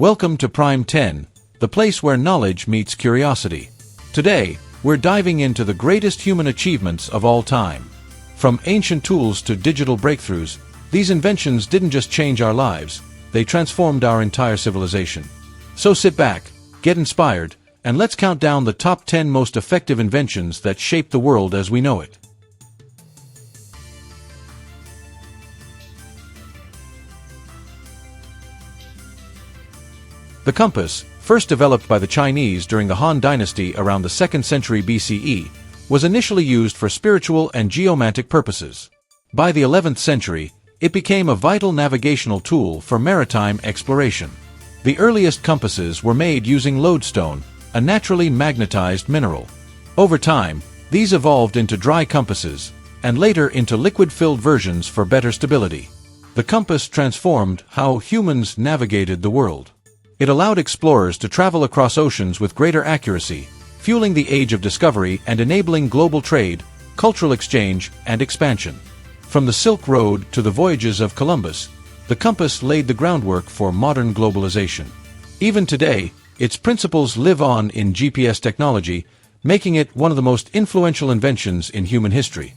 Welcome to Prime 10, the place where knowledge meets curiosity. Today, we're diving into the greatest human achievements of all time. From ancient tools to digital breakthroughs, these inventions didn't just change our lives, they transformed our entire civilization. So sit back, get inspired, and let's count down the top 10 most effective inventions that shaped the world as we know it. The compass, first developed by the Chinese during the Han Dynasty around the 2nd century BCE, was initially used for spiritual and geomantic purposes. By the 11th century, it became a vital navigational tool for maritime exploration. The earliest compasses were made using lodestone, a naturally magnetized mineral. Over time, these evolved into dry compasses, and later into liquid-filled versions for better stability. The compass transformed how humans navigated the world. It allowed explorers to travel across oceans with greater accuracy, fueling the age of discovery and enabling global trade, cultural exchange, and expansion. From the Silk Road to the voyages of Columbus, the compass laid the groundwork for modern globalization. Even today, its principles live on in GPS technology, making it one of the most influential inventions in human history.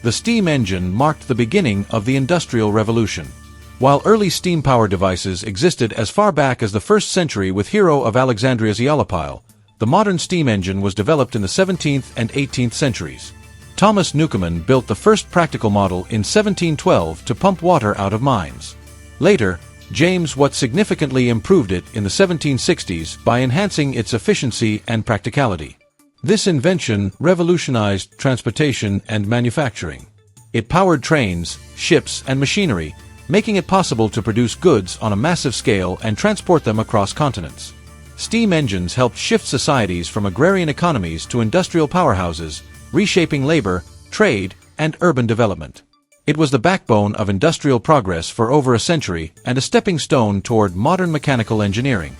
The steam engine marked the beginning of the Industrial Revolution. While early steam power devices existed as far back as the 1st century with Hero of Alexandria's Aeolipile, the modern steam engine was developed in the 17th and 18th centuries. Thomas Newcomen built the first practical model in 1712 to pump water out of mines. Later, James Watt significantly improved it in the 1760s by enhancing its efficiency and practicality. This invention revolutionized transportation and manufacturing. It powered trains, ships, and machinery, making it possible to produce goods on a massive scale and transport them across continents. Steam engines helped shift societies from agrarian economies to industrial powerhouses, reshaping labor, trade, and urban development. It was the backbone of industrial progress for over a century and a stepping stone toward modern mechanical engineering.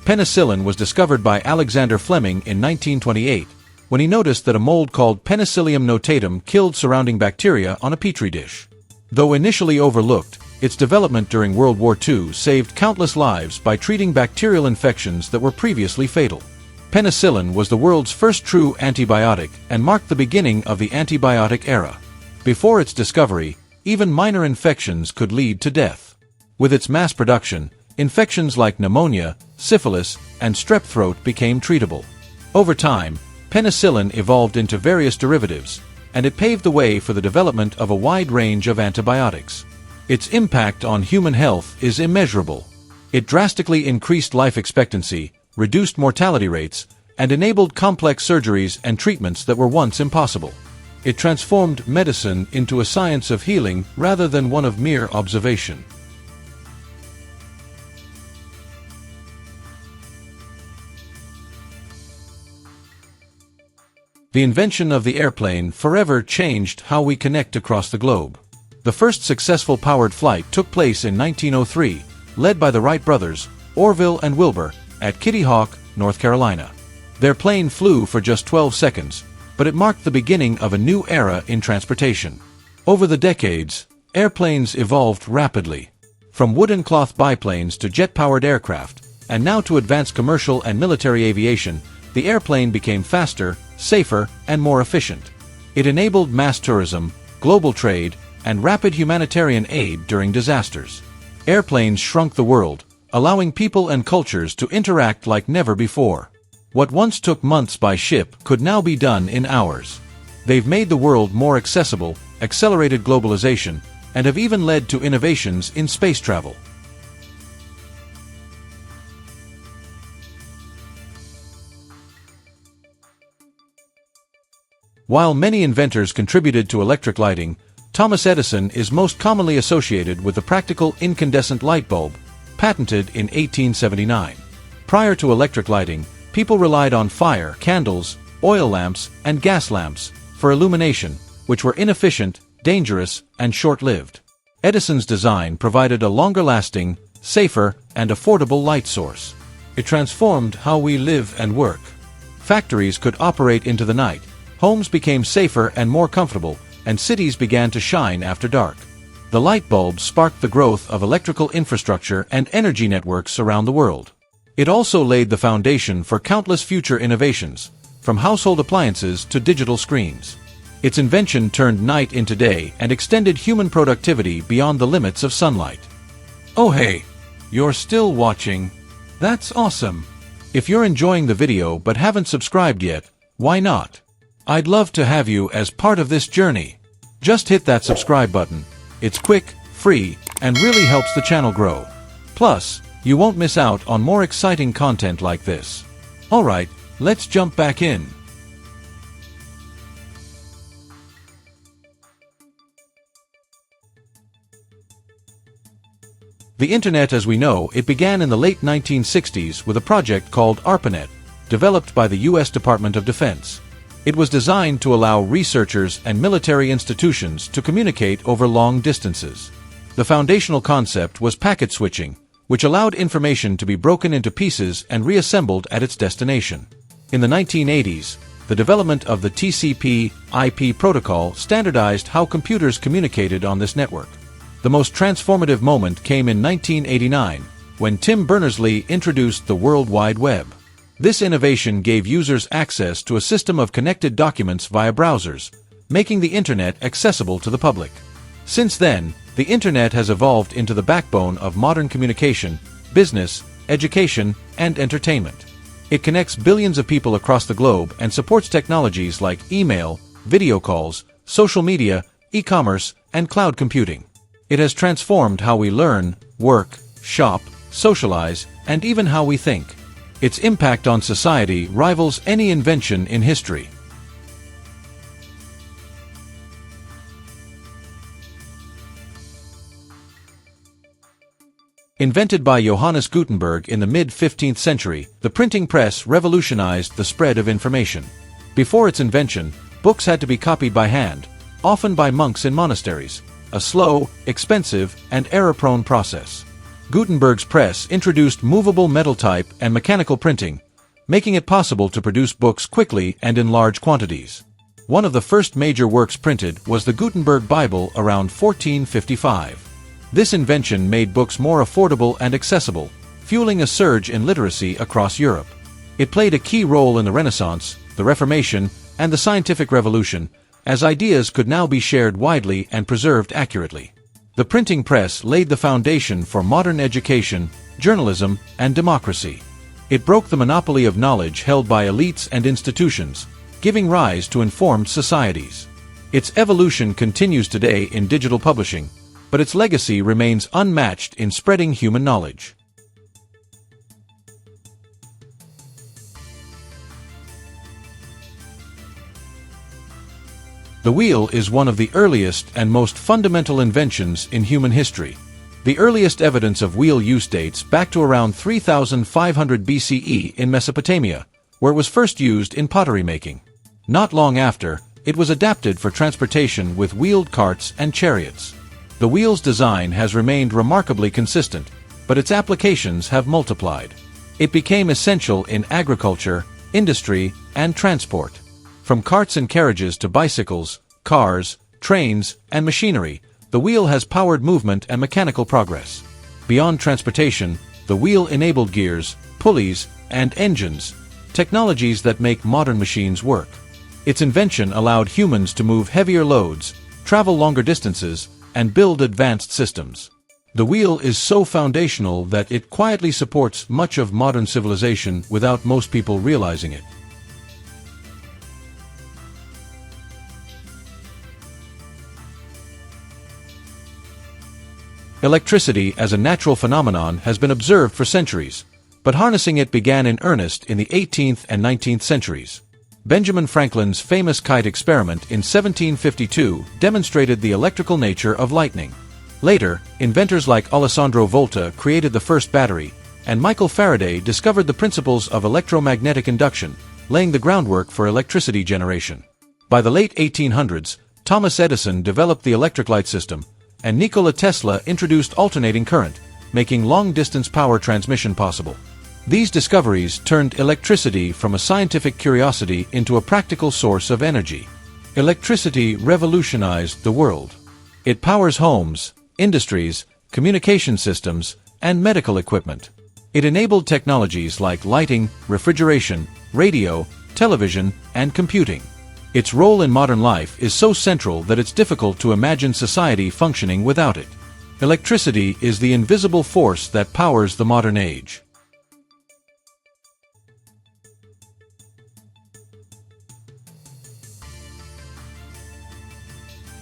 Penicillin was discovered by Alexander Fleming in 1928, when he noticed that a mold called Penicillium notatum killed surrounding bacteria on a petri dish. Though initially overlooked, its development during World War II saved countless lives by treating bacterial infections that were previously fatal. Penicillin was the world's first true antibiotic and marked the beginning of the antibiotic era. Before its discovery, even minor infections could lead to death. With its mass production, infections like pneumonia, syphilis, and strep throat became treatable. Over time, penicillin evolved into various derivatives, and it paved the way for the development of a wide range of antibiotics. Its impact on human health is immeasurable. It drastically increased life expectancy, reduced mortality rates, and enabled complex surgeries and treatments that were once impossible. It transformed medicine into a science of healing rather than one of mere observation. The invention of the airplane forever changed how we connect across the globe. The first successful powered flight took place in 1903, led by the Wright brothers, Orville and Wilbur, at Kitty Hawk, North Carolina. Their plane flew for just 12 seconds, but it marked the beginning of a new era in transportation. Over the decades, airplanes evolved rapidly. From wooden cloth biplanes to jet-powered aircraft, and now to advanced commercial and military aviation, the airplane became faster, safer, and more efficient. It enabled mass tourism, global trade, and rapid humanitarian aid during disasters. Airplanes shrunk the world, allowing people and cultures to interact like never before. What once took months by ship could now be done in hours. They've made the world more accessible, accelerated globalization, and have even led to innovations in space travel. While many inventors contributed to electric lighting, Thomas Edison is most commonly associated with the practical incandescent light bulb, patented in 1879. Prior to electric lighting, people relied on fire, candles, oil lamps, and gas lamps for illumination, which were inefficient, dangerous, and short-lived. Edison's design provided a longer-lasting, safer, and affordable light source. It transformed how we live and work. Factories could operate into the night, homes became safer and more comfortable, and cities began to shine after dark. The light bulb sparked the growth of electrical infrastructure and energy networks around the world. It also laid the foundation for countless future innovations, from household appliances to digital screens. Its invention turned night into day and extended human productivity beyond the limits of sunlight. Oh hey, you're still watching? That's awesome! If you're enjoying the video but haven't subscribed yet, why not? I'd love to have you as part of this journey. Just hit that subscribe button. It's quick, free, and really helps the channel grow. Plus, you won't miss out on more exciting content like this. Alright, let's jump back in. The Internet as we know it began in the late 1960s with a project called ARPANET, developed by the U.S. Department of Defense. It was designed to allow researchers and military institutions to communicate over long distances. The foundational concept was packet switching, which allowed information to be broken into pieces and reassembled at its destination. In the 1980s, the development of the TCP/IP protocol standardized how computers communicated on this network. The most transformative moment came in 1989, when Tim Berners-Lee introduced the World Wide Web. This innovation gave users access to a system of connected documents via browsers, making the Internet accessible to the public. Since then, the Internet has evolved into the backbone of modern communication, business, education, and entertainment. It connects billions of people across the globe and supports technologies like email, video calls, social media, e-commerce, and cloud computing. It has transformed how we learn, work, shop, socialize, and even how we think. Its impact on society rivals any invention in history. Invented by Johannes Gutenberg in the mid-15th century, the printing press revolutionized the spread of information. Before its invention, books had to be copied by hand, often by monks in monasteries, a slow, expensive, and error-prone process. Gutenberg's press introduced movable metal type and mechanical printing, making it possible to produce books quickly and in large quantities. One of the first major works printed was the Gutenberg Bible around 1455. This invention made books more affordable and accessible, fueling a surge in literacy across Europe. It played a key role in the Renaissance, the Reformation, and the scientific revolution, as ideas could now be shared widely and preserved accurately. The printing press laid the foundation for modern education, journalism, and democracy. It broke the monopoly of knowledge held by elites and institutions, giving rise to informed societies. Its evolution continues today in digital publishing, but its legacy remains unmatched in spreading human knowledge. The wheel is one of the earliest and most fundamental inventions in human history. The earliest evidence of wheel use dates back to around 3500 BCE in Mesopotamia, where it was first used in pottery making. Not long after, it was adapted for transportation with wheeled carts and chariots. The wheel's design has remained remarkably consistent, but its applications have multiplied. It became essential in agriculture, industry, and transport. From carts and carriages to bicycles, cars, trains, and machinery, the wheel has powered movement and mechanical progress. Beyond transportation, the wheel enabled gears, pulleys, and engines, technologies that make modern machines work. Its invention allowed humans to move heavier loads, travel longer distances, and build advanced systems. The wheel is so foundational that it quietly supports much of modern civilization without most people realizing it. Electricity as a natural phenomenon has been observed for centuries, but harnessing it began in earnest in the 18th and 19th centuries. Benjamin Franklin's famous kite experiment in 1752 demonstrated the electrical nature of lightning. Later, inventors like Alessandro Volta created the first battery, and Michael Faraday discovered the principles of electromagnetic induction, laying the groundwork for electricity generation. By the late 1800s, Thomas Edison developed the electric light system, and Nikola Tesla introduced alternating current, making long-distance power transmission possible. These discoveries turned electricity from a scientific curiosity into a practical source of energy. Electricity revolutionized the world. It powers homes, industries, communication systems, and medical equipment. It enabled technologies like lighting, refrigeration, radio, television, and computing. Its role in modern life is so central that it's difficult to imagine society functioning without it. Electricity is the invisible force that powers the modern age.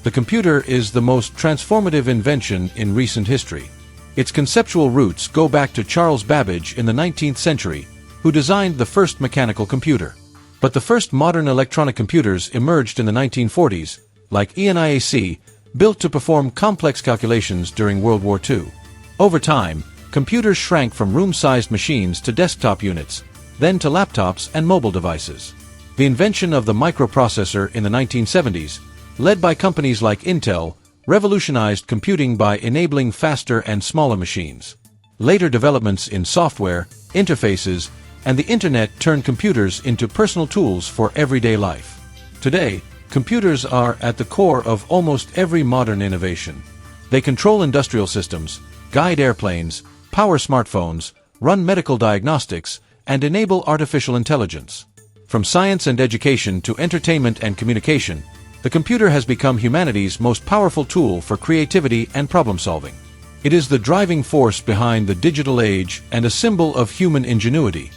The computer is the most transformative invention in recent history. Its conceptual roots go back to Charles Babbage in the 19th century, who designed the first mechanical computer. But the first modern electronic computers emerged in the 1940s, like ENIAC, built to perform complex calculations during World War II. Over time, computers shrank from room-sized machines to desktop units, then to laptops and mobile devices. The invention of the microprocessor in the 1970s, led by companies like Intel, revolutionized computing by enabling faster and smaller machines. Later developments in software, interfaces, and the Internet turned computers into personal tools for everyday life. Today, computers are at the core of almost every modern innovation. They control industrial systems, guide airplanes, power smartphones, run medical diagnostics, and enable artificial intelligence. From science and education to entertainment and communication, the computer has become humanity's most powerful tool for creativity and problem-solving. It is the driving force behind the digital age and a symbol of human ingenuity.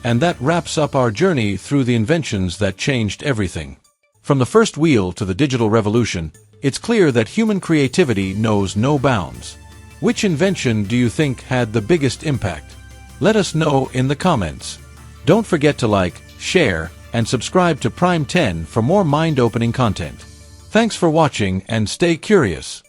And that wraps up our journey through the inventions that changed everything. From the first wheel to the digital revolution, it's clear that human creativity knows no bounds. Which invention do you think had the biggest impact? Let us know in the comments. Don't forget to like, share, and subscribe to Prime 10 for more mind-opening content. Thanks for watching and stay curious.